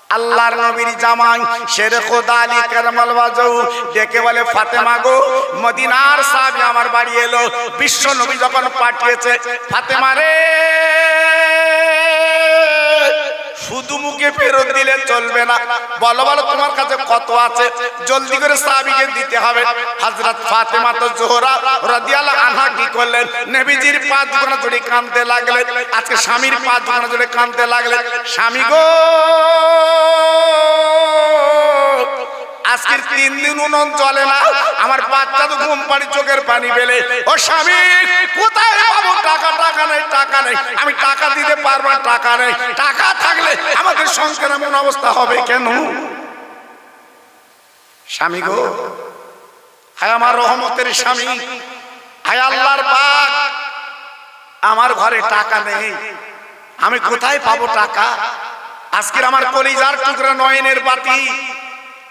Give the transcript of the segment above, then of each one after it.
আল্লাহর নবীর জামাই শের খোদা আলী কারমাল ওয়াজহু ডেকে বলে, ফাতেমা গো, মদিনার সাহাবী আমার বাড়ি এলো। বিশ্ব নবী যখন পাঠিয়েছে, ফাতেমা রে, শুধু মুখে ফেরত দিলে চলবে না, বলো বলো তোমার কাছে কত আছে, জলদি করে সাহাবীকে দিতে হবে। হযরত ফাতেমা তো জোহরা রাদিয়াল্লাহু আনহা কি করলেন, নবীজির পা দুখানা জড়িয়ে কাঁদতে লাগলেন। আজকে স্বামীর পা দুখানা জড়িয়ে কাঁদতে লাগলেন, স্বামী গো, আজকের 3 দিন উনুন জ্বলে না, আমার বাচ্চা তো ঘুম পাড়ি চোখের পানি ফেলে। ও স্বামী, কোথায় পাবো টাকা? টাকা নেই, টাকা নেই, আমি টাকা দিতে পারবো না, টাকা নেই। টাকা থাকলে আমাদের সংসার এমন অবস্থা হবে কেন? স্বামী গো, হায় আমার রহমতের স্বামী, হায় আল্লাহর বাগ, আমার ঘরে টাকা নেই, আমি কোথায় পাবো টাকা? আজকের আমার কলিজার টুকরা নয়নের বাতি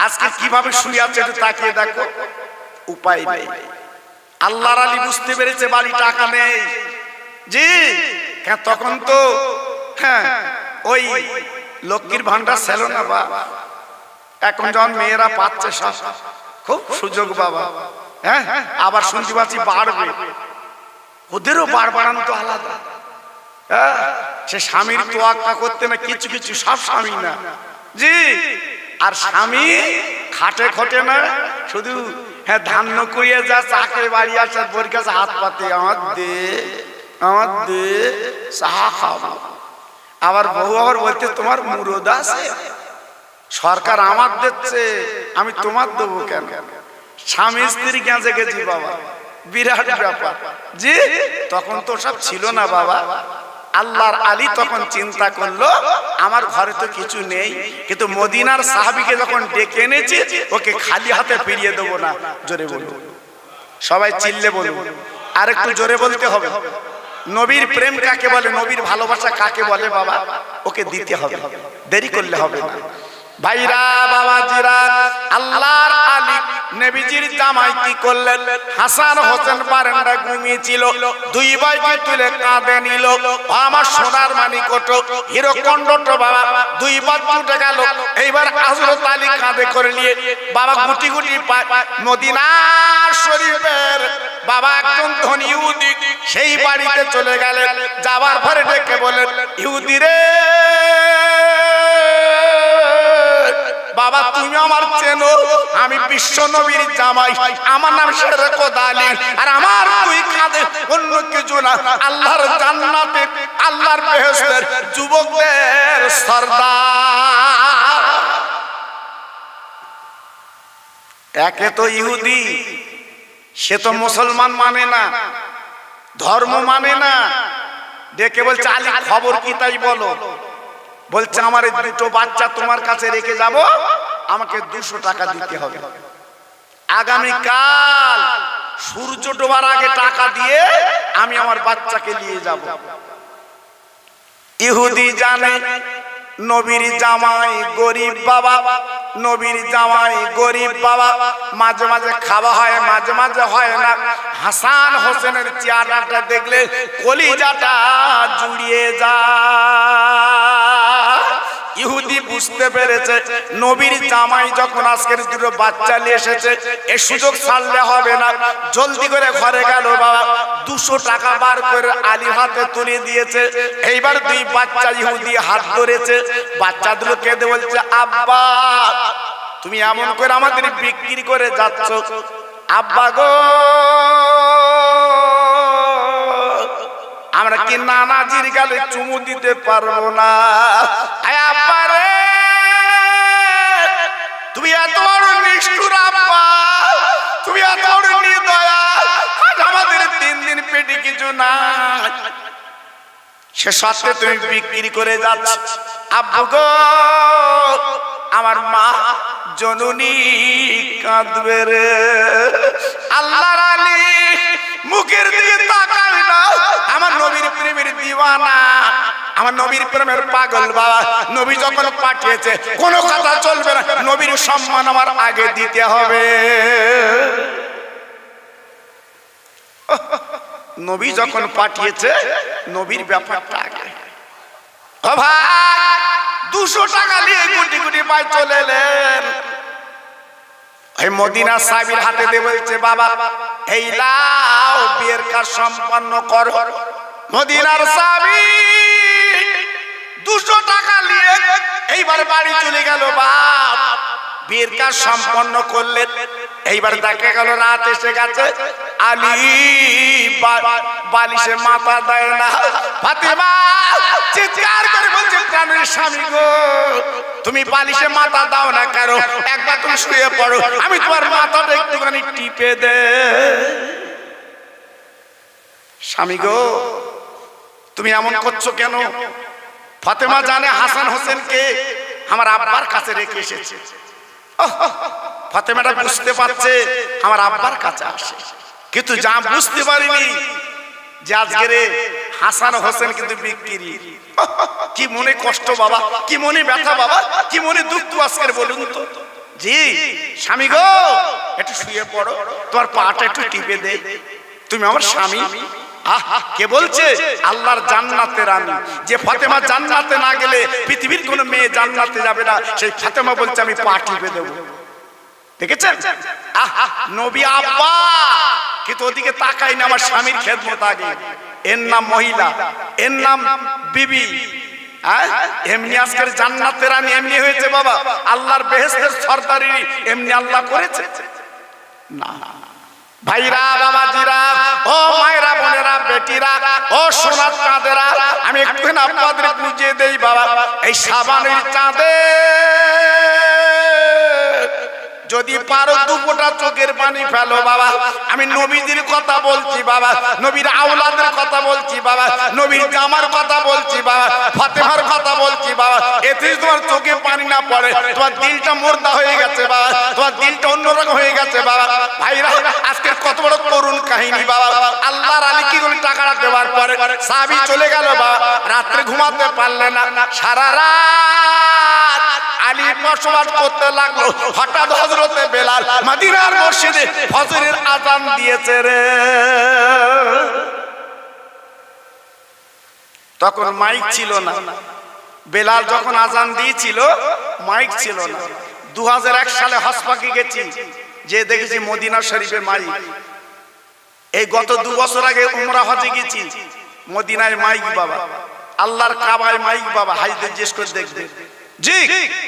আজকে কিভাবে শুয়ে আছে একটু তাকিয়ে দেখো। উপায় নেই। আল্লাহর আলী বুঝতে পেরেছে বাড়ি টাকা নেই। জি, তখন তো ওই লক্ষ্মীর ভান্ডার ছিল না বাবা। এখন যখন মেয়েরা পাচ্ছে সব, খুব সুযোগ বাবা। হ্যাঁ, আবার শুনতে পাচ্ছি বাড়বে, ওদেরও বাড়ানো তো আলাদা। সে স্বামীর তোয়াক্কা করতে না, কিছু কিছু সব স্বামী না। জি, আর স্বামী খাটে খটে না, শুধু ধান্য কুড়িয়ে যা চাকে বাড়ি আসে, বউর কাছে হাত পাতে, আমার দে, আমার দে, চা খাবো। আবার বউ আবার বলতে, তোমার মুরদ আছে, সরকার আমার দিচ্ছে, আমি তোমার দেবো কেন? স্বামী স্ত্রী গেঁজে গেছি বাবা, বিরাট ব্যাপার। জি, তখন তো সব ছিল না বাবা। আল্লাহর আলী তখন চিন্তা করলো, আমার ঘরে তো কিছু নেই, কিন্তু মদিনার সাহাবীকে যখন ডেকে এনেছি, ওকে খালি হাতে ফিরিয়ে দেবো না। জোরে বলুন, সবাই চিল্লে বলুন, আর একটু জোরে বলতে হবে। নবীর প্রেম কাকে বলে, নবীর ভালোবাসা কাকে বলে বাবা, ওকে দিতে হবে, দেরি করলে হবে না। ভাইরা বাবাজিরা, আল্লাহর আলী নবীজির জামাই কি করলেন, হাসান হোসেন বারান্দায় ঘুমিয়েছিল, দুই ভাইকে তুলে কাঁধে নিল। আমার সোনার মানিকটো, হীরকখণ্ডটো বাবা, দুই বার ছুটে গেল। এইবার হযরত আলী কাঁধে করে নিয়ে বাবা গুটি গুটি মদিনা শরীফের বাবা একজন ধনী ইহুদি সেই বাড়িতে চলে গেলেন। যাবার পরে ডেকে বলেন, ইহুদি রে বাবা, তুমি আমার চেনো, আমি বিশ্ব নবীর জামাই, আমার নাম শের খোদা আলী, আর আমার দুই কাঁধে অন্য কিছু না, আল্লাহর জান্নাতে, আল্লাহর বেহেশতের যুবকদের সরদার। একে তো ইহুদি, সে তো মুসলমান মানে না, ধর্ম মানে না, ডেকে বলছে, আলী খবর কি তাই বলো। বলছে, আমার এই দুটো বাচ্চা তোমার কাছে রেখে যাব, আমাকে 200 টাকা দিতে হবে। আগামীকাল সূর্য ডোবার আগে টাকা দিয়ে আমি আমার বাচ্চাকে নিয়ে যাব। ইহুদি জানে নবীর জামাই গরিব বাবা, নবীর জামাই গরিব বাবা, মাঝে মাঝে খাওয়া হয়, মাঝে মাঝে হয় না। হাসান হোসেনের চেহারাটা দেখলে কলিজাটা জুড়িয়ে যায়। ইহুদি বুঝতে পেরেছে নবীর জামাই যখন আজকের দুটো বাচ্চা নিয়ে এসেছে, এই সুযোগ ছাড়লে হবে না। জলদি করে ঘরে গেল বাবা, 200 টাকা বার করে আলী হাতে তুলে দিয়েছে। এইবার দুই বাচ্চা ইহুদি হাত ধরেছে, বাচ্চা দুটো কেঁদে বলছে, আব্বা তুমি এমন করে আমাদের বিক্রি করে যাচ্ছ, আব্বা গো আমরা কি নানাজির গালে চুমু দিতে পারবো না? আব্বা রে তুমি এত বড় নিষ্ঠুর আব্বা, তুমি এত বড় নির্দয়া, আজ আমাদের 3 দিন পেটে কিছু নাই, সে সত্ত্বে তুমি বিক্রি করে যাচ্ছ। আব্বু গো আমার মা জননী কাঁদবে রে। আল্লাহর আলী মুখের দিকে তাকাবে না, আমার নবীর প্রেমের দিওয়ানা, আমার নবীর প্রেমের পাগল বাবা। নবী যখন পাঠিয়েছে কোনো কথা চলবে না, নবীর সম্মান আমার আগে দিতে হবে। নবী যখন পাঠিয়েছে নবীর ব্যাপারটা আগে। ও ভাই 200 টাকা নিয়ে গুটি গুটি পায়ে চলে এলেন। এই মদিনার সাহাবীর হাতে দিয়ে বলছে, বাবা এই লাও বিয়ের কাজ সম্পন্ন করো। মদিনার সাহাবী 200 টাকা নিয়ে এইবার বাড়ি চলে গেল। বাপ বিয়ের কাজ সম্পন্ন করলেন। এইবার দেখা গেল রাত এসে গেছে, আলী বালিশে মাথা দেয় না। ফাতেমা চিৎকার করে বলছে, প্রাণের স্বামী গো তুমি বালিশে মাথা দাও না কেন? একবার তুমি শুয়ে পড়ো, আমি তোমার মাথাটা একটুখানি টিপে দে। স্বামী গো তুমি এমন করছো কেন? ফাতেমা জানে হাসান হোসেনকে আমার আব্বার কাছে রেখে এসেছে। ফাতেমাটা বুঝতে পারছে আমার আব্বার কাছে আসে, কিন্তু যা বুঝতে পারিনি যে আজকের হাসান হোসেন কিন্তু বিক্রি। কি মনে কষ্ট বাবা, কি মনে ব্যথা বাবা, কি মনে দুঃখ আজকের বলুন তো। জি স্বামী গো একটু শুয়ে পড়ো, তোমার পাটা একটু টিপে দে, তুমি আমার স্বামী। কে বলছে? আল্লাহর জান্নাতের রানী। যে ফাতেমা জান্নাতে না গেলে পৃথিবীর কোনো মেয়ে জান্নাতে যাবে না, সেই ফাতেমা বলছে আমি পা টিপে দেবো। দেখেছেন নবী আব্বা, কিন্তু ওদিকে তাকাই না, আমার স্বামীর খেদমত আগে। এর নাম মহিলা, এর নাম বিবি। এমনি আজকের জান্নাতের রানী এমনি হয়েছে বাবা, আল্লাহর বেহেশতের সরদারি এমনি আল্লাহ করেছে না। ভাইরা বাবাজিরা, ও মায়েরা বোনেরা বেটিরা, ও সোনার চাঁদেরা, আমি একটুখানি আপনাদের বুঝিয়ে দেই বাবা। এই সাবানের চাঁদে যদি পারো 2 ফোঁটা চোখের পানি ফেলো বাবা। আমি নবীদের কথা বলছি বাবা, নবীর আওলাদের কথা বলছি বাবা, নবীর জামার কথা বলছি বাবা, ফাতেমার কথা বলছি বাবা। এতে তোমার চোখে পানি না পড়ে, তোমার দিলটা মুর্দা হয়ে গেছে বাবা, তোমার দিলটা অন্যরকম হয়ে গেছে বাবা। ভাইরা আজকের কত বড় করুণ কাহিনী বাবা। আল্লাহর আলী কি করে টাকাটা দেওয়ার পরে সাহাবী চলে গেল বাবা, রাত্রে ঘুমাতে পারলেন না। সারা রাত আলী বসবাস করতে লাগলো। হঠাৎ হযরতে বেলাল মদিনার মসজিদে ফজরের আযান দিয়েছে রে। তখন মাইক ছিল না। বেলাল যখন আযান দিয়েছিল মাইক ছিল না। 2001 সালে হজ পাকে গেছি, যে দেখেছি মদিনা শরীফে মাইক। এই গত 2 বছর আগে উমরা হজে গেছি, মদিনায় মাইক বাবা, আল্লাহর কাবায় মাইক বাবা, হাজদের জিজ্ঞেস করে দেখবে। জি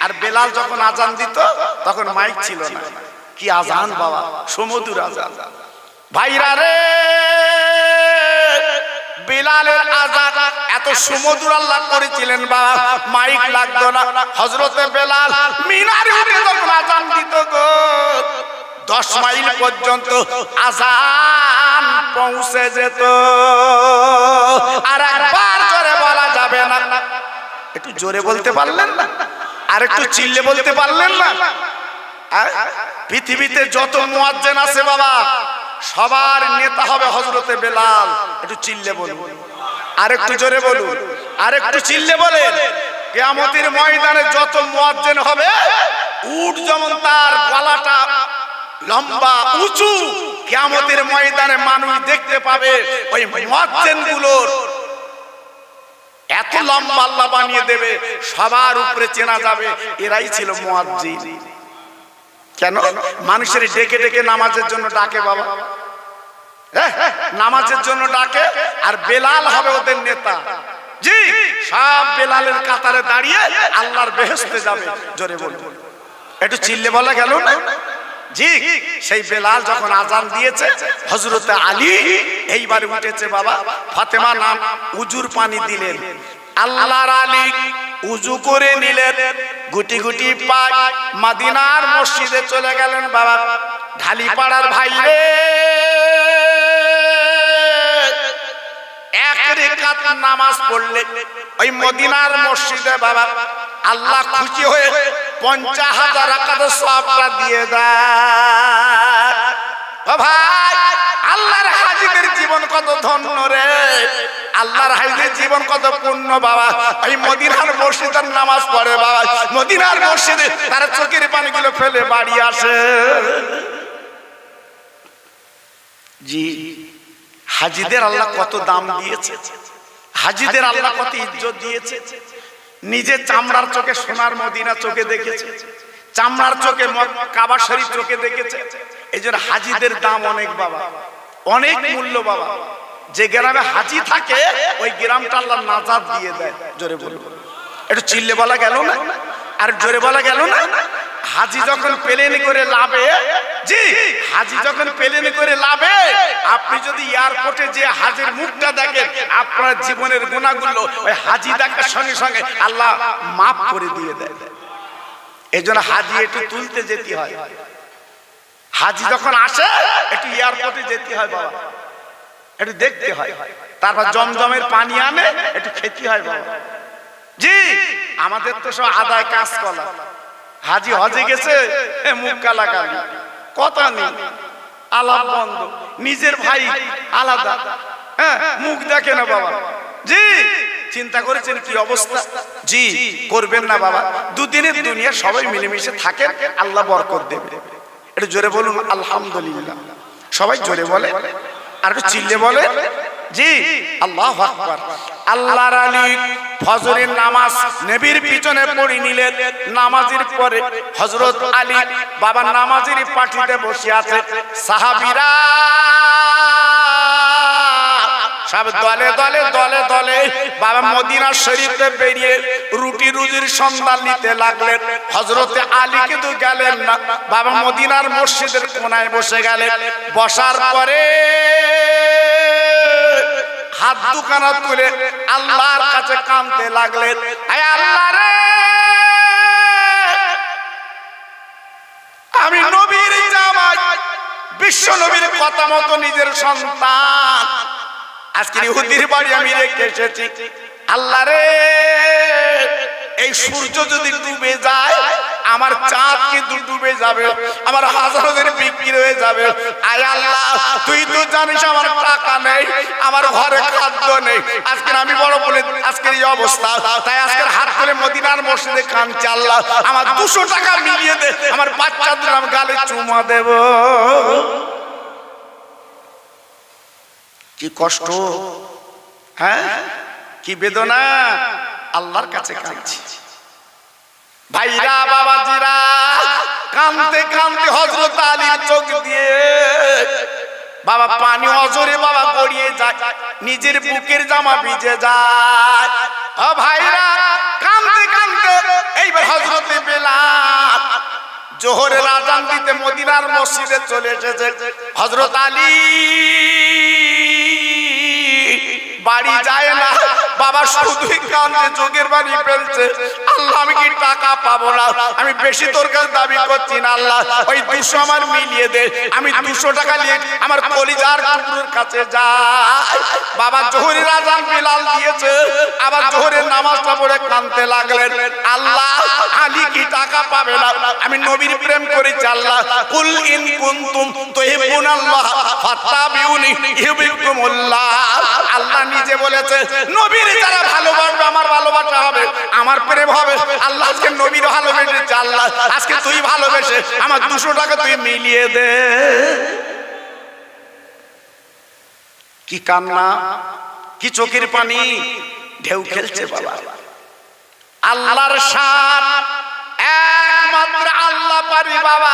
আর বেলাল যখন আযান দিত তখন মাইক ছিল না। কি আযান বাবা, সমুদ্র আযান। ভাইরা রে বেলালের আযান এত সমুদ্র আল্লাহ করেছিলেন বাবা, মাইক লাগতো না। হযরতে বেলাল মিনারে উঠে যখন আযান দিত গো, 10 মাইল পর্যন্ত আযান পৌঁছে যেত। আর একবার জোরে বলা যাবে না। একটু জোরে বলতে পারলেন না? আর একটু চিল্লে বলতে পারলেন না? পৃথিবীতে যত মুয়াজ্জিন আছে বাবা, সবার নেতা হবে হযরতে বেলাল। একটু চিল্লে বলুন, আর একটু জোরে বলুন, আর একটু চিল্লে বলেন। কিয়ামতের ময়দানে যত মুয়াজ্জিন হবে, উট যেমন তার গলাটা লম্বা উঁচু, কিয়ামতের ময়দানে মানুষ দেখতে পাবে ওই মুয়াজ্জিনগুলোর এত লম্বা আল্লাহ বানিয়ে দেবে, সবার উপরে চেনা যাবে এরাই ছিল মুয়াজ্জিন। কেন? মানুষের ডেকে ডেকে নামাজের জন্য ডাকে বাবা, নামাজের জন্য ডাকে। আর বেলাল হবে ওদের নেতা। জি সব বেলালের কাতারে দাঁড়িয়ে আল্লাহর বেহেশতে যাবে। জোরে বলুন, একটু চিল্লে বলা গেল না? জি সেই বেলাল যখন আযান দিয়েছে, হযরতে আলী এইবারে উঠেছে বাবা। ফাতেমা নাম উজুর পানি দিলেন, আল্লাহর আলী উজু করে নিলেন, গুটি গুটি পায় মদিনার মসজিদে চলে গেলেন বাবা। ঢালি পাড়ার ভাই রে, 1 রাকাত নামাজ পড়লে ওই মদিনার মসজিদে বাবা, আল্লাহ খুশি হয়ে 50,000 রাকাতের সওয়াবটা দিয়ে দেয়। ও ভাই, আল্লাহর হাজীদের জীবন কত ধন্য রে, আল্লাহর হাজীদের জীবন কত পূর্ণ বাবা। এই মদিনার মসজিদের নামাজ পড়ে বাবা, মদিনার মসজিদে তার চোখের পানিগুলো ফেলে বাড়ি আসে। জি হাজীদের আল্লাহ কত দাম দিয়েছে, হাজীদের আল্লাহ কত ইজ্জত দিয়েছে। নিজে চামড়ার চোখে সোনার মদিনা চোখে দেখেছে, চামড়ার চোখে কাবা শরীফ চোখে দেখেছে। এই জন্য হাজিদের দাম অনেক বাবা, অনেক মূল্য বাবা। যে গ্রামে হাজি থাকে ওই গ্রামটা আল্লাহ নাজাত দিয়ে দেয়। জোরে বলবো, একটু চিল্লে বলা গেল না, আর জোরে বলা গেল না। হাজি যখন প্লেনে করে লাভে, জি হাজি যখন প্লেনে করে লাভে, আপনি যদি এয়ারপোর্টে যে হাজির মুখটা দেখেন, আপনার জীবনের গুনাহগুলো ওই হাজি দেখার সঙ্গে সঙ্গে আল্লাহ মাফ করে দিয়ে দেয়। এই জন্য হাজি একটু তুলতে যেতে হয়। হাজি যখন আসে একটু এয়ারপোর্টে যেতে হয় বাবা, একটু দেখতে হয়। তারপর জমজমের পানি আনে একটু খেতে হয় বাবা। জি আমাদের তো সব আদায় কাজ করা। হাজি হজে গেছে মুখ কালাকালি, কথা নেই, আলাপ বন্ধ, নিজের ভাই আলাদা, হ্যাঁ মুখ দেখে না বাবা। জি চিন্তা করেছেন কি অবস্থা? জি করবেন না বাবা। দুদিনের দুনিয়া সবাই মিলেমিশে থাকেন, আল্লাহ বরকত দেবে। একটু জোরে বলুন আলহামদুলিল্লাহ। সবাই জোরে বলে, আর একটু চিল্লে বলে জি আল্লাহু আকবার। আল্লাহর আলী ফজরের নামাজ নবীর পিছনে পড়ে নিলেন। নামাজের পরে হযরত আলী বাবা নামাজের পাটিতে বসে আছে। সাহাবীরা সব দলে দলে দলে দলে বাবা মদিনা শরীফে বেরিয়ে রুটি রুজির সন্ধান নিতে লাগলেন। হযরত আলী কিন্তু গেলেন না, বাবা মদিনার মসজিদের কোনায় বসে গেলেন। বসার পরে হাত দুখানা তুলে আল্লাহর কাছে কাঁদতে লাগলেন, আয় আল্লাহ রে, আমি নবীর জামাই, বিশ্ব নবীর কথা মতো নিজের সন্তান আজকে ইহুদির বাড়ি আমি রেখে এসেছি। আল্লাহ রে, এই সূর্য যদি ডুবে যায়, আমার চাঁদ কিন্তু ডুবে যাবে, আমার হাজারদের বিক্রি হয়ে যাবে। আয় আল্লাহ, তুই তো জানিস আমার টাকা নেই, আমার ঘরে খাদ্য নেই। আজকে আমি বড় বলে আজকের এই অবস্থা, তাই আজকের হাত করে মদিনার মসজিদে কাঁদছি, আল্লাহ আমার 200 টাকা মিলিয়ে দে, আমার বাচ্চাদের আমি গালে চুমা দেব। কি কষ্ট, হ্যাঁ কি বেদনা, আল্লাহর কাছে কাঁদছি। ভাইরা বাবাজিরা, কাঁদতে কাঁদতে হযরত আলীর চোখ দিয়ে বাবা পানি অজরে বাবা গড়িয়ে যায়, নিজের বুকের জামা ভিজে যায়। ও ভাইরা, কাঁদতে কাঁদতে এইবার হযরত বেলাল জোহরের আযান দিতে মদিনার মসজিদে চলে এসেছে। হযরত আলী বাড়ি যায় না বাবা, শুধুই কাঁদে, চোখের পানি ফেলছে। আল্লাহ আমি কি টাকা পাবো না? আমি বেশি তোর কাছে দাবি করছি না, আল্লাহ ওই 200 আমার মিলিয়ে দে, আমি 200 টাকা নিয়ে আমার কলিজার টুকরোর কাছে যাই। বাবা জোহরের আযান বেলাল দিয়েছে, আবার জোহরের নামাজটা পড়ে কাঁদতে লাগলেন, আল্লাহ আলী কি টাকা পাবে না? আমি নবীর প্রেম করেছি, আল্লাহ কুল ইন কুনতুম তুহিব্বুনাল্লাহ ফাত্তাবিউনি ইউহিব্বুকুমুল্লাহ। আল্লাহ নিজে বলেছে নবীর যারা ভালোবাসবে আমার ভালোবাসা হবে, আমার প্রেম হবে। আল্লাহ আজকে নবীর ভালোবেসেছে, আল্লাহ আজকে তুই ভালোবেসে আমার 200 টাকা তুই মিলিয়ে দে। কি কান্না, কি চোখের পানি ঢেউ খেলছে বাবা। আল্লাহর শান একমাত্র আল্লাহ পারি বাবা।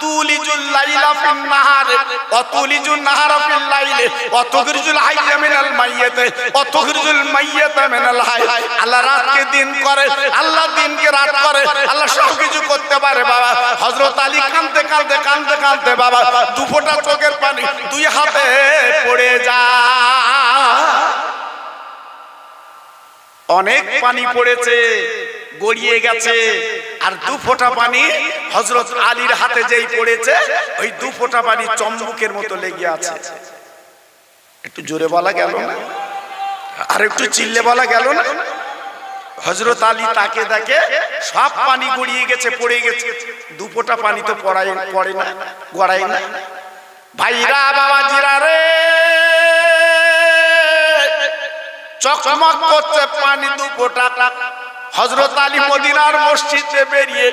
তুলিজুল লাইলা ফিন নাহার ওয়া তুলিজুন নাহারা ফিল লাইলি ওয়া তুখরিজুল হাইয়া মিনাল মাইয়িত ওয়া তুখরিজুল মাইয়িতা মিনাল হাই। আল্লাহ রাতকে দিন করে, আল্লাহ দিনকে রাত করে, আল্লাহ সব কিছু করতে পারে বাবা। হযরত আলী কাঁদতে কাঁদতে কাঁদতে কাঁদতে বাবা 2 ফোঁটা চোখের পানি 2 হাতে পড়ে যায়। অনেক পানি পড়েছে, গড়িয়ে গেছে, আর 2 ফোঁটা পানি হযরত আলীর হাতে যেই পড়েছে, ওই 2 ফোঁটা পানি চম্বুকের মতো লেগে আছে। একটু জোরে বলা গেল না, আর একটু চিল্লে বলা গেল না। হযরত আলী তাকে দেখে সব পানি গড়িয়ে গেছে, পড়ে গেছে, 2 ফোঁটা পানি তো পড়ে না, গড়ায় না। ভাইরা বাবাজিরা রে, চকমক করছে পানি 2 ফোঁটা। হযরত আলী মদিনার মসজিদে বেরিয়ে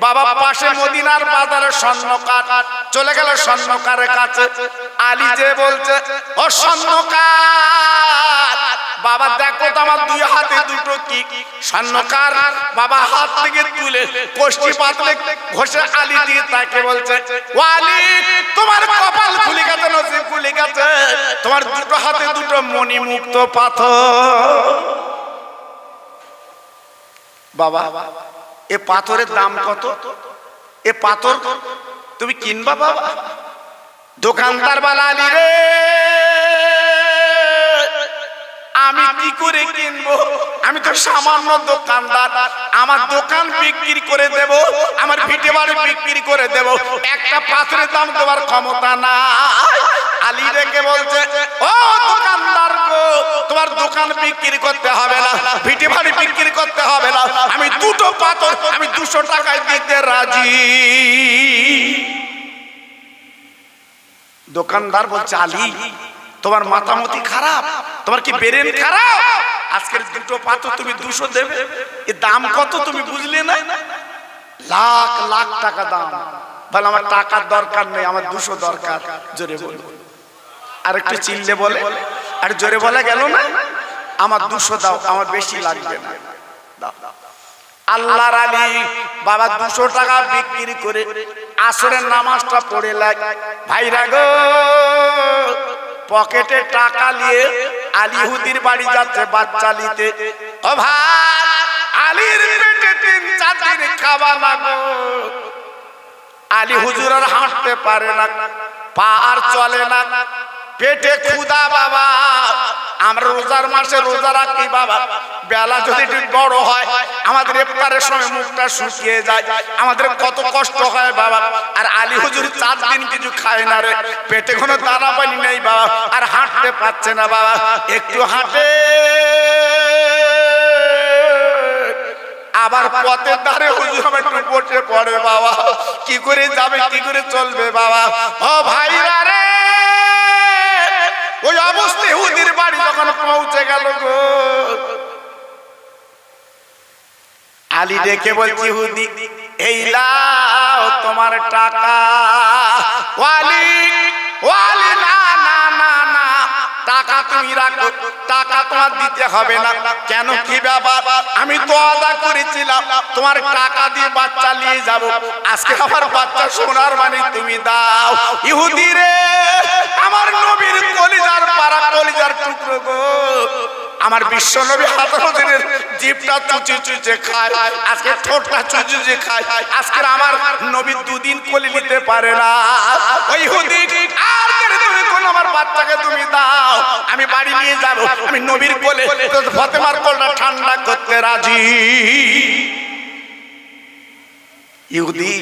বাবা পাশে মদিনার বাজারে স্বর্ণকার চলে গেল স্বর্ণকারের কাছে। আলী যে বলছে, ও স্বর্ণকার, বাবা দেখো তো আমার দুই হাতে দুটো কি স্বর্ণকার। বাবা হাত থেকে তুলে কোষ্ঠী পাতলে ঘষে আলী দিয়ে তাকে বলছে, ও আলী, তোমার কপাল খুলে গেছে, নসিব খুলে গেছে, তোমার দুটো হাতে দুটো মণিমুক্ত পাথর। বাবা, এ পাথরের দাম কত? এ পাথর তুমি কিনবা বাবা? দোকানদার বলে, আলী রে, আমি কি করে কিনবো? আমি তো সামান্য দোকানদার, আমার দোকান বিক্রি করে দেব, আমার ভিটে বাড়ি বিক্রি করে দেব, একটা পাথরের দাম দেওয়ার ক্ষমতা নাই। আলী রেখে বলছে, ও দোকানদার গো, তোমার দোকান বিক্রি করতে হবে না, ভিটে বাড়ি বিক্রি করতে হবে না, আমি দুটো পাথর আমি 200 টাকায় দিতে রাজি। দোকানদার বলছে, আলী, তোমার মাথামতি খারাপ, তোমার কি ব্রেন খারাপ? আজকের দুটো পাথর তুমি 200 দেবে? এর দাম কত তুমি বুঝলে না? লাখ লাখ টাকা দাম। বলে, আমার টাকার দরকার নেই, আমার 200 দরকার। জোরে বল, আর একটু চিল্লে বলে, আর জোরে বলা গেল না, আমার 200 দাও, আমার বেশি লাগবে না, দাও। আল্লাহর আলী বাবা 200 টাকা বিক্রি করে আসরের নামাজটা পড়ে লাগে। ভাইরা গো, পকেটে টাকা নিয়ে আলী হুদির বাড়ি যাচ্ছে বাচ্চা নিতে। ও ভাই, আলীর পেটে 3-4 দিন খাওয়া না গো। আলী হুজুর আর হাঁটতে পারে না, পা আর চলে না, পেটে ক্ষুধা বাবা। আমরা রোজার মাসে রোজা রাখি বাবা, বেলা যদি একটু বড় হয় আমাদের ইফতারের সময় মুখটা শুকিয়ে যায়, আমাদের কত কষ্ট হয় বাবা। আর আলী হুজুর 4 দিন কিছু খায় না রে, পেটে কোনো দানা পানি নেই বাবা, আর হাঁটতে পারছে না বাবা। একটু হাঁটে, আবার পথের ধারে হুজুর একটু বসে পড়ে বাবা। কি করে যাবে, কি করে চলবে বাবা? ও ভাইরা রে, ওই অবস্থায় হুদির বাড়ি যখন পৌঁছে গেল গো, আলী দেখে বলছি, হুদি, এই লাও তোমার টাকা। ওয়ালি, ওয়ালি, না না না না, টাকা তুমি রাখো, টাকা তোমার দিতে হবে না। কেন, কি ব্যাপার? আমি তো ওয়াদা করেছিলাম তোমার টাকা দিয়ে বাচ্চা নিয়ে যাব, আজকে আমার বাচ্চা সোনার মানে তুমি দাও। ইহুদি রে, আমার নবীর কলিজার পাড়া, কলিজার টুকরো গো, আমার বিশ্ব নবী হাজারের জিভটা চুচে চুচে খায়, আজকে ঠোঁটটা চুচে চুচে খায়, আজকে আমার নবী 2 দিন কোলে নিতে পারে না। ওই ইহুদি, আর তুমি কোন আমার বাচ্চাকে তুমি দাও, আমি বাড়ি নিয়ে যাব, আমি নবীর কোলে ফাতেমার কোলটা ঠান্ডা করতে রাজি। ইহুদি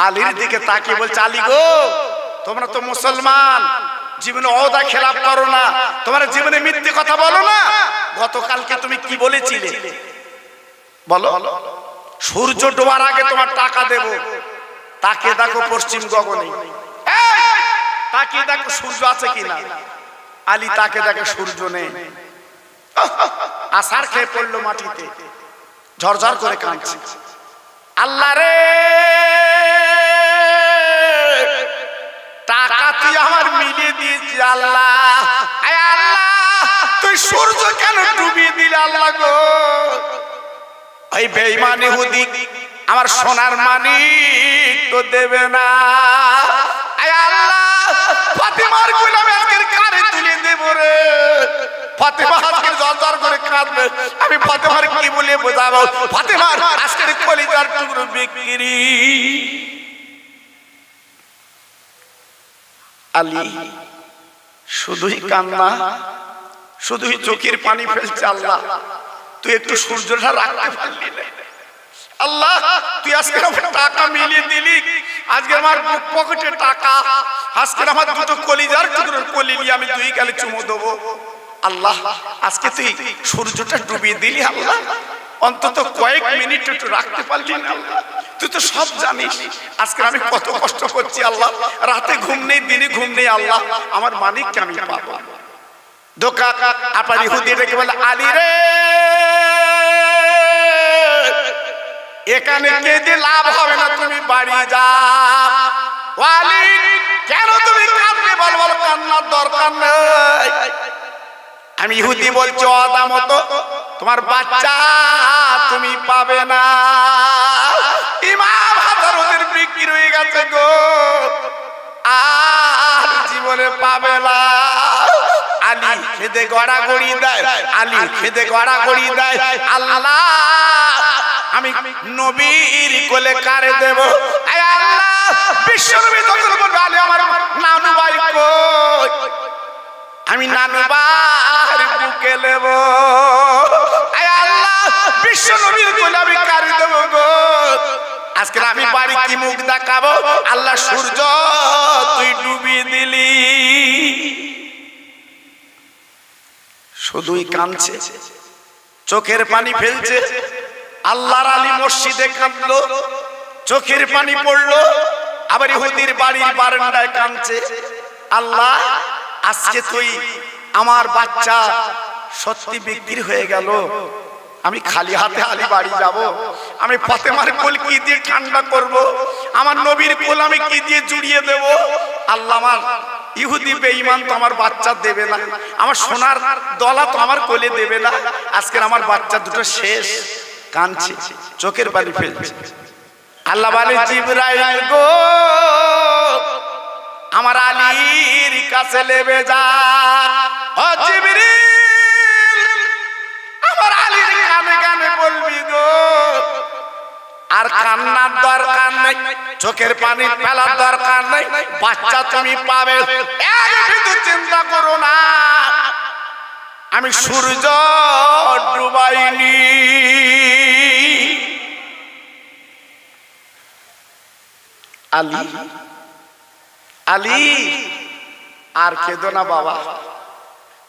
আলীর দিকে তাকিয়ে বলছে, আলী গো, তোমরা তো মুসলমান, জীবনে ওয়াদা খেলাপ করো না, তোমার জীবনে মিথ্যে কথা বলো না। গতকালকে তুমি কি বলেছিলে বলো? সূর্য ডোবার আগে তোমার টাকা দেব। তাকে দেখো পশ্চিম গগনে, তাকে দেখো সূর্য আছে কিনা। আলী তাকে দেখে সূর্য নেই, আসার খেয়ে পড়লো মাটিতে, ঝরঝর করে কাঁদছে। আল্লাহ রে, টাকা তুই আমার মিলিয়ে দিয়েছি আল্লাহ, আল্লাহ তুই সূর্য কেন ডুবিয়ে দিলে আল্লাহ গো? এই বেঈমান ইহুদি আমার সোনার মানিক তো দেবে না, আল্লাহ ফাতেমার গোলাম আজকের কারে তুলে দেব রে। ফাতেমা আজকে জর্জর করে কাঁদবে, আমি ফাতেমার কি বলে বোঝাবো? ফাতেমার আজকের কলিজার টুকরো বিক্রি। আলী শুধুই কান্না, শুধুই চোখের পানি ফেলছে। আল্লাহ তুই একটু সূর্যটা রাখতে পারলি না, আল্লাহ তুই আজকে আমার টাকা মিলিয়ে দিলি, আজকে আমার বুক পকেটে টাকা, আজকে আমার দুটো কলিজার টুকরোর কলি নিয়ে আমি 2 গালে চুমু দেবো। আল্লাহ আজকে তুই সূর্যটা ডুবিয়ে দিলি, আল্লাহ অন্তত কয়েক মিনিট একটু রাখতে পারলি না। আল্লাহ তুই তো সব জানিস আজকে আমি কত কষ্ট করছি। আল্লাহ রাতে ঘুম নেই, দিনে ঘুম নেই, আল্লাহ আমার মানিককে আমি পাবো। দোকা আপনার ইহুদি ডেকে বলে, আলী রে, এখানে কেঁদে লাভ হবে না, তুমি বাড়ি যাও। আলী কেন তুমি কাঁদবে? বল, কান্নার দরকার নেই। আমি ইহুদি বলছি অদামত তোমার বাচ্চা তুমি পাবে না। ইমাম হাজারদের বিক্রি হয়ে গেছে গো, আর জীবনে পাবে না। আলী খেদে গড়াগড়ি দেয়, আলী খেদে গড়াগড়ি দেয়, আল্লাহ আমি নবীর কোলে কারে দেব? আয় আল্লাহ, বিশ্বনবী যখন বলবে আলী আমার নানু ভাই কই, আমি নানু ভাই বুকে নেব। আয় আল্লাহ, বিশ্বনবীর কোলে আমি কারে দেব গো? আজকে আমি বাড়ি কি মুখ দেখাবো? আল্লাহ সূর্য তুই ডুবিয়ে দিলি। শুধুই কাঁদছে, চোখের পানি ফেলছে। আল্লাহর আলী মসজিদে কাঁদলো, চোখের পানি পড়লো। আবার ইহুদির বাড়ির বারান্দায় কাঁদছে, আল্লাহ আজকে তুই আমার বাচ্চা সত্যি বিক্রি হয়ে গেল, আমি খালি হাতে আলী বাড়ি যাব? আমি ফাতেমার কোল কি দিয়ে ঠান্ডা করব? আমার নবীর কোল আমি কি দিয়ে জুড়িয়ে দেব? আল্লাহ আমার ইহুদি বেঈমান তো আমার বাচ্চা দেবে না, আমার সোনার দলা তো আমার কোলে দেবে না। আজকে আমার বাচ্চা দুটো শেষ। কাঁদছে, চোখের পানি ফেলছে। আল্লাহ বলে জিবরাইল গো, আমার আলীর কাছে নেবে যা। ও জিবরিল, আমার আলীর কানে কানে বলবি গো, আর কান্নার দরকার নেই, চোখের পানি ফেলার দরকার নেই, বাচ্চা তুমি পাবে। একটু চিন্তা করো না, আমি সূর্য ডুবাইনি। আলী, আলী আর কেঁদো না বাবা,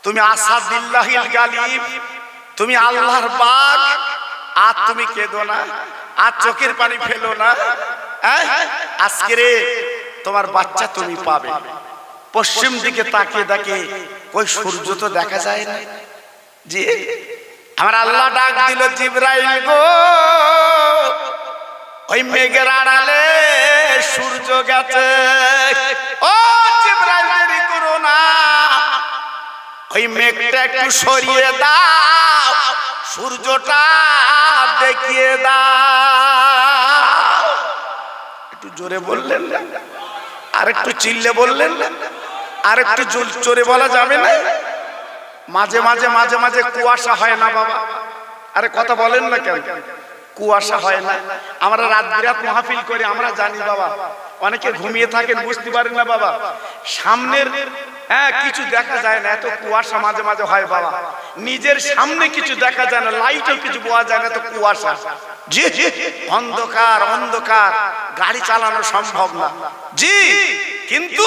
তুমি আসাদুল্লাহিল গালিব, তুমি আল্লাহর বাগ, আর তুমি কেঁদো না, আর চোখের পানি ফেলো না। আজকে রে তোমার বাচ্চা তুমি পাবে। পশ্চিম দিকে তাকিয়ে দেখে ওই সূর্য তো দেখা যায় না। জি, আমার আল্লাহ ডাক দিল, জিবরাইল গো, ওই মেঘের আড়ালে সূর্য গেছে। ও জিবরাইল, দেরি করো না, ওই মেঘটা একটু সরিয়ে দাও, সূর্যটা দেখিয়ে দাও। একটু জোরে বললেন না, আর একটু চিল্লে বললেন না, আর একটু জোরে বলা যাবে না? মাঝে মাঝে মাঝে মাঝে কুয়াশা হয় না বাবা? আরে কথা বলেন না কেন? কুয়াশা হয় না? আমরা রাত বিরাত মাহফিল করে আমরা জানি বাবা, অনেকে ঘুমিয়ে থাকেন, বুঝতে পারেন না বাবা। সামনের কিছু দেখা যায় না, এত কুয়াশা মাঝে মাঝে হয় বাবা। নিজের সামনে কিছু দেখা যায় না, লাইটও কিছু বোঝা যায় না, এত কুয়াশা। জি, অন্ধকার অন্ধকার, গাড়ি চালানো সম্ভব না। জি, কিন্তু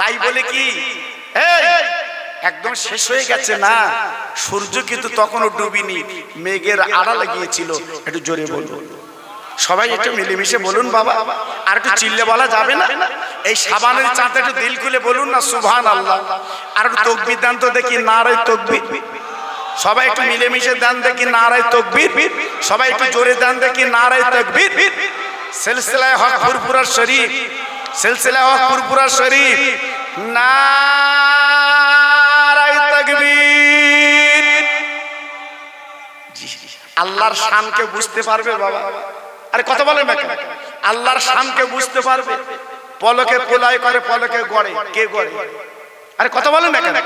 তাই বলে কি একদম শেষ হয়ে গেছে না? সূর্য কিন্তু তখনও ডুবিনি, মেঘের আড়ালে গিয়েছিল। একটু জোরে বলুন সবাই, একটু মিলেমিশে বলুন বাবা, আর একটু চিল্লে বলা যাবে না? এই সাবানের চাঁদে একটু দিল খুলে বলুন না সুবহানাল্লাহ। আর একটু তাকবীর দেন তো দেখি, নারে তাকবীর। সবাই একটু মিলেমিশে দেন দেখি, নারে তাকবীর। সবাই একটু জোরে দেন দেখি, নারে তাকবীর। সিলসিলায়ে হক ফুরফুরা শরীফ, সিলসিলায়ে হক ফুরফুরা শরীফ, নারে তাকবীর। আল্লাহর শানকে বুঝতে পারবে বাবা? আরে কথা বলেন না কেন? আল্লাহর শানকে বুঝতে পারবে? পলকে পোলাই করে, পলকে গড়ে, কে গড়ে? আরে কথা বলেন না কেন?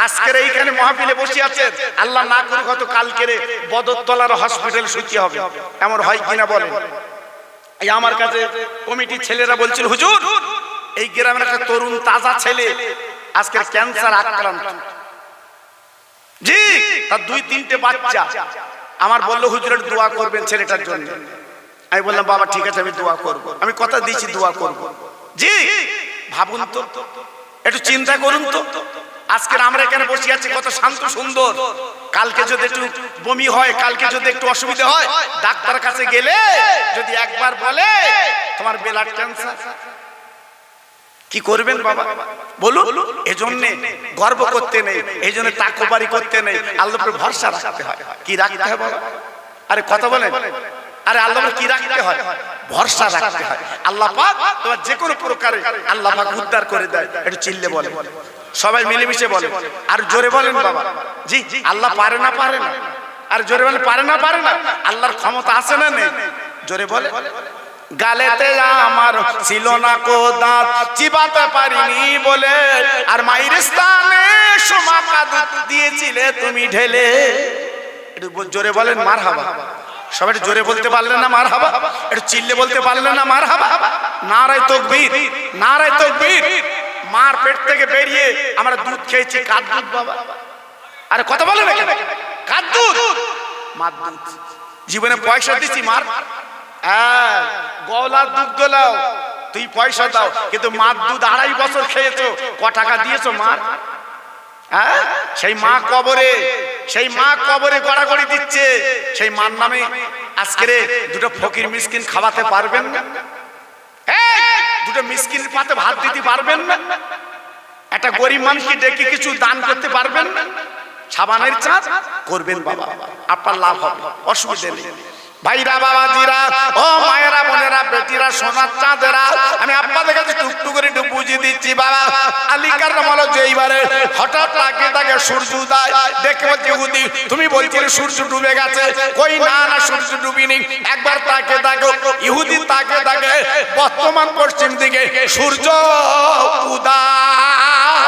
আজকের এইখানে মাহফিলে বসে আছেন, আল্লাহ না করুক হয়তো কালকে বদরতলার হসপিটাল শুতে হবে, এমন হয় কিনা বলেন? এই আমার কাছে কমিটির ছেলেরা বলছিল, হুজুর এই গ্রামের একটা তরুণ তাজা ছেলে আজকে ক্যান্সার আক্রান্ত। জি, তার 2-3টে বাচ্চা। আমার বললো হুজুরের দোয়া করবেন ছেলেটার জন্য। আমি বললাম বাবা ঠিক আছে, আমি দোয়া করব, আমি কথা দিয়েছি দোয়া করব। জি, ভাবুন তো, একটু চিন্তা করুন তো। আজকে আমরা এখানে বসে আছি কত শান্ত সুন্দর, কালকে যদি একটু বমি হয়, কালকে যদি একটু অসুবিধা হয়, ডাক্তার কাছে গেলে যদি একবার বলে তোমার ব্লাড ক্যান্সার, কি করবেন বাবা বলুন? এজন্য গর্ব করতে নেই, এজন্য তাকওয়ারি করতে নেই, আল্লাহর উপর ভরসা রাখতে হয়। কি রাখতে হয় বাবা? আরে কথা বলেন, আরে আল্লাহর কি রাখতে হয়? ভরসা রাখতে হয়। আল্লাহ পাক তোমার যে কোনো প্রকারে আল্লাহ পাক উদ্ধার করে দেয়। একটু চিল্লে বলে, সবাই মিলেমিশে বলে, আর জোরে বলেন বাবা। জি, আল্লাহ পারে না, পারে না। আর জোরে বলেন, পারে না, পারে না। আল্লাহর ক্ষমতা আছে না নেই? জোরে বলে। গালেতে আমার ছিল না কো দাঁত, চিবাতে পারিনি বলে, আর মায়ের স্থানে সোমাকা দুধ দিয়েছিলে তুমি ঢেলে। একটু জোরে বলেন মারহাবা। সবাই জোরে বলতে পারলেন না মারহাবা? একটু চিল্লে বলতে পারলেন না মারহাবা? নারায়ে তাকবীর, নারায়ে তাকবীর। মার পেট থেকে বেরিয়ে আমরা দুধ খেয়েছি, কার দুধ বাবা? আরে কথা বলে না কেন? কার দুধ? মার দুধ। জীবনে পয়সা দিছি মার, গলার দুধ দোলাও, তুই পয়সা দাও, কিন্তু মার দুধ 2.5 বছর খেয়েছো, ক টাকা দিয়েছো মার? সেই মা কবরে, সেই মা কবরে গড়াগড়ি দিচ্ছে। সেই মার নামে আজকে দুটো ফকির মিসকিন খাওয়াতে পারবেন না? দুটো মিসকিনের পাতে ভাত দিতে পারবেন না? একটা গরিব মানুষকে ডেকে কিছু দান করতে পারবেন না? সাবানের চাঁদ করবেন বাবা, আপনার লাভ হবে, অসুবিধা নেই। ভাইরা, বাবাজিরা, ও মায়েরা, বোনেরা, বেটিরা, সোনার চাঁদেরা, আমি আপনাদের কাছে টুকটুক করে একটু বুঝিয়ে দিচ্ছি বাবা। আলী কাররামাল্লাহু যেইবারে হঠাৎ তাকে সূর্য উদয় দেখে বলছে, ইহুদি তুমি বলছিলে সূর্য ডুবে গেছে, কই না না সূর্য ডুবিনি। একবার তাকে ইহুদি তাকে বর্তমান পশ্চিম দিকে সূর্য উদয়।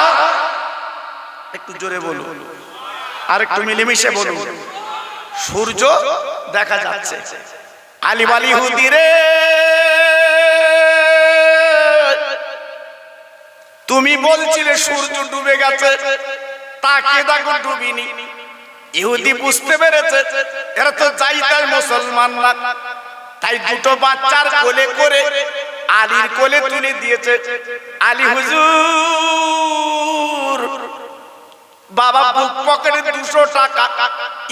একটু জোরে বলুন, আর একটু মিলেমিশে বলুন। সূর্য দেখা যাচ্ছে। আলী ওয়ালি ইহুদি রে, তুমি বলছিলে সূর্য ডুবে গেছে, তাকে দেখো ডুবিনি। ইহুদি বুঝতে পেরেছে এরা তো যাই তাই মুসলমান না, তাই দুটো বাচ্চার কোলে করে আলীর কোলে তুলে দিয়েছে। আলী হুজুর বাবা বুক পকেটে 200 টাকা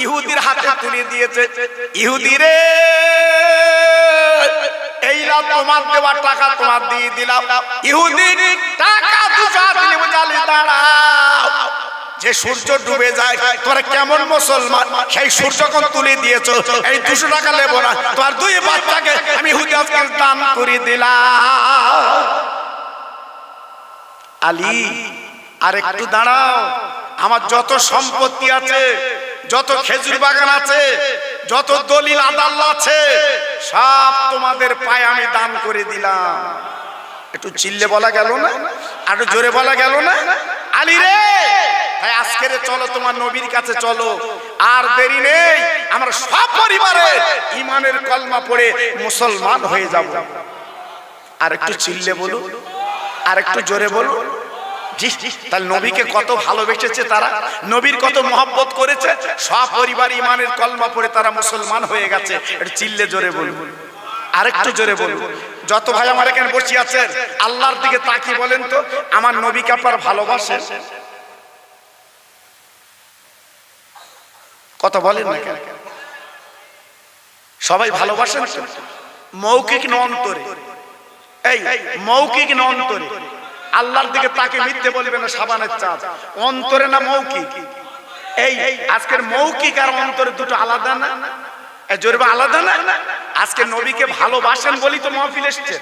ইহুদির হাতে তুলে দিয়েছে। ইহুদি রে, এই নাও তোমার দেওয়া টাকা, তোমার দিয়ে দিলাম। ইহুদি টাকা 200 দিলে বলে, দাঁড়াও, যে সূর্য ডুবে যায় তোমরা কেমন মুসলমান, সেই সূর্য কোন তুলে দিয়েছো, এই 200 টাকা নেব না, তোমার 2 বাচ্চাকে আমি ইহুদি আজকে দান করে দিলাম। আলী, আর একটু দাঁড়াও, আমার যত সম্পত্তি আছে, যত খেজুর বাগান আছে, যত দলিল আদাল্লা আছে, সব তোমাদের পায়ে আমি দান করে দিলাম। একটু চিল্লে বলা গেল না? আর জোরে বলা গেল না? আলী রে, তাই আজকে চলো তোমার নবীর কাছে চলো, আর দেরি নেই, আমরা সব পরিবারে ইমানের কলমা পড়ে মুসলমান হয়ে যাব। আর একটু চিল্লে বলুন, আর একটু জোরে বলুন। জি, তাহলে নবীকে কত ভালোবেসেছে তারা, নবীর কত মহব্বত করেছে, সব পরিবার ইমানের কলমা পড়ে তারা মুসলমান হয়ে গেছে। একটু চিল্লে জোরে বলুন, আরেকটু জোরে বলুন। যত ভাই আমার এখানে বসে আছেন, আল্লাহর দিকে তাকিয়ে বলেন তো, আমার নবীকে আপনারা ভালোবাসেন? কথা বলেন না কেন? সবাই ভালোবাসেন তো? মৌখিক না অন্তরে? এই মৌখিক না অন্তরে? আল্লাহর দিকে তাকে মিথ্যে বলবে না, সাবানের চাঁদ অন্তরে না মৌখিক? এই আজকের মৌখিক আর অন্তরে দুটো আলাদা না? জোরে আলাদা না? আজকে নবীকে ভালোবাসেন বলি তো মাহফিল এসেছে,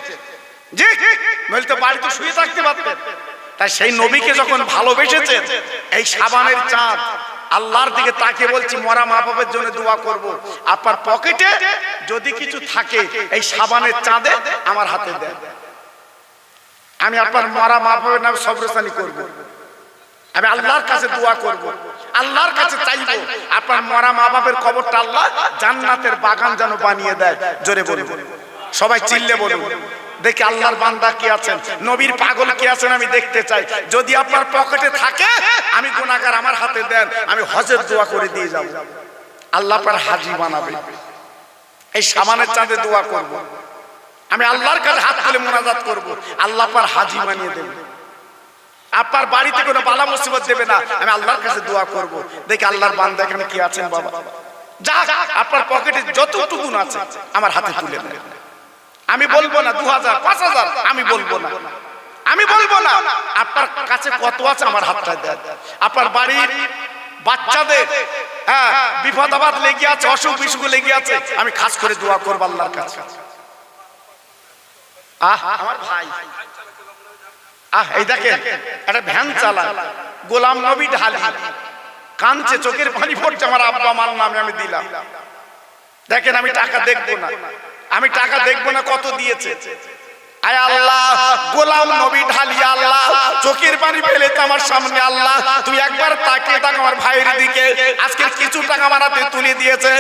জি, নইলে তো বাড়িতে শুয়ে থাকতে পারতেন। তাই সেই নবীকে যখন ভালোবেসেছে, এই সাবানের চাঁদ আল্লাহর দিকে তাকিয়ে বলছি, মরা মা বাবার জন্য দোয়া করব, আপনার পকেটে যদি কিছু থাকে এই সাবানের চাঁদে আমার হাতে দেন, আমি আপনার মরা মা বাবার নামে সবরসানি করব, আমি আল্লাহর কাছে দোয়া করব, আল্লাহর কাছে চাইব আপনার মরা মা বাবার কবরটা আল্লাহ জান্নাতের বাগান যেন বানিয়ে দেয়। জোরে বলুন, সবাই চিল্লে বলুন। দেখি আল্লাহর বান্দা কি আছেন, নবীর পাগল কি আছেন, আমি দেখতে চাই। যদি আপনার পকেটে থাকে, আমি গুনাহগার, আমার হাতে দেন, আমি হজের দোয়া করে দিয়ে যাব, আল্লাহ আপনার হাজী বানাবে। এই সাবানের চাঁদে দোয়া করব, আমি আল্লাহর কাছে হাত তুলে মোনাজাত করব, আল্লাহ আপনার হাজী বানিয়ে দেবে। আপনার বাড়িতে কোনো বালা মুসিবত দেবে না, আমি আল্লাহর কাছে দোয়া করব। দেখি আল্লাহর বান্দা এখানে কি আছেন বাবা, যা আপনার পকেটে যতটুকু আছে আমার হাতে তুলে দেন। আমি বলবো না 2000 5000, আমি বলবো না, আমি বলবো না, আপনার কাছে কত আছে আমার হাতটা দেন। আপনার বাড়ির বাচ্চাদের হ্যাঁ বিপদ আপদ লেগে আছে, অসুখ বিসুখ লেগে আছে, আমি খাস করে দোয়া করব আল্লাহর কাছে। আমার ভাই এই দেখেন একটা ভ্যান চালায়, গোলাম নবী ঢালি, কাঁদছে, চোখের পানি পড়ছে, আমার আব্বা আমার নামে আমি দিলাম। দেখেন আমি টাকা দেখবো না, আমি টাকা দেখবো না কত দিয়েছে। আয় আল্লাহ, গোলাম নবী ঢালি, আল্লাহ চোখের পানি ফেলে আমার সামনে, আল্লাহ তুই একবার তাকিয়ে থাক আমার ভাইয়ের দিকে, আজকে কিছু টাকা আমার হাতে তুলে দিয়েছে।